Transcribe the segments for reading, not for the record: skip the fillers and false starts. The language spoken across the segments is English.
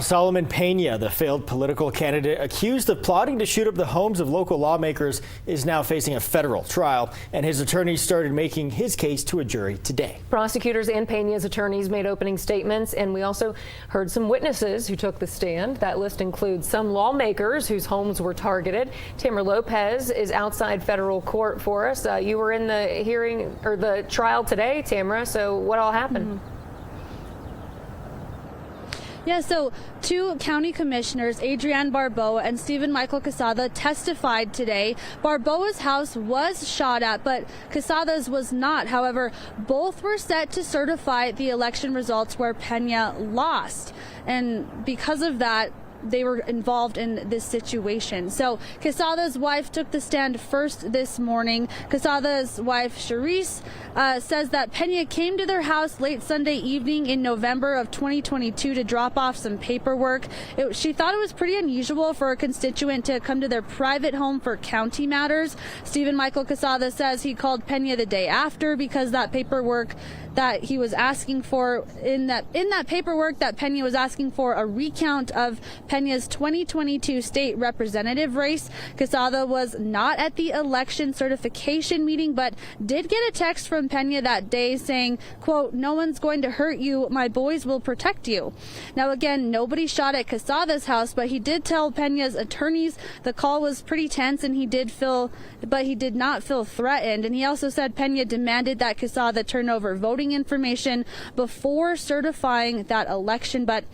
Solomon Peña, the failed political candidate accused of plotting to shoot up the homes of local lawmakers, is now facing a federal trial, and his attorneys started making his case to a jury today. Prosecutors and Peña's attorneys made opening statements, and we also heard some witnesses who took the stand. That list includes some lawmakers whose homes were targeted. Tamara Lopez is outside federal court for us. You were in the hearing or the trial today, Tamara, so what all happened? Yeah, so two county commissioners, Adrienne Barbeau and Stephen Michael Quesada, testified today. Barbeau's house was shot at, but Quesada's was not. However, both were set to certify the election results where Peña lost. And because of that, they were involved in this situation. So Quesada's wife took the stand first this morning. Quesada's wife, Charisse, says that Peña came to their house late Sunday evening in November of 2022 to drop off some paperwork. She thought it was pretty unusual for a constituent to come to their private home for county matters. Stephen Michael Quesada says he called Peña the day after because that paperwork that he was asking for, in that paperwork that Peña was asking for a recount of Peña's 2022 state representative race. Quesada was not at the election certification meeting, but did get a text from Peña that day saying, quote, "No one's going to hurt you. My boys will protect you." Now, again, nobody shot at Quesada's house, but he did tell Peña's attorneys the call was pretty tense and he did not feel threatened. And he also said Peña demanded that Quesada turn over voting information before certifying that election, but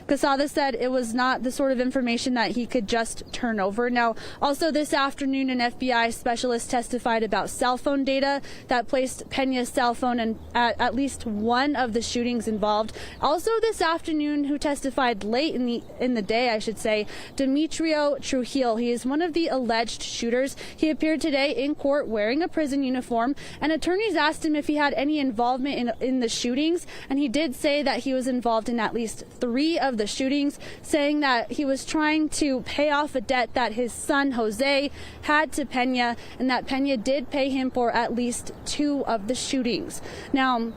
Quesada said it was not the sort of information that he could just turn over. Now, also this afternoon, an FBI specialist testified about cell phone data that placed Peña's cell phone at least one of the shootings involved. Also this afternoon, who testified late in the day, I should say, Demetrio Trujillo. He is one of the alleged shooters. He appeared today in court wearing a prison uniform, and attorneys asked him if he had any involvement in the shootings, and he did say that he was involved in at least 3 of the shootings, saying that he was trying to pay off a debt that his son Jose had to Peña, and that Peña did pay him for at least 2 of the shootings. Now,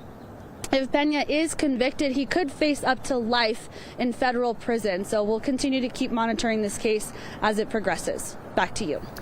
if Peña is convicted, he could face up to life in federal prison. So we'll continue to keep monitoring this case as it progresses. Back to you.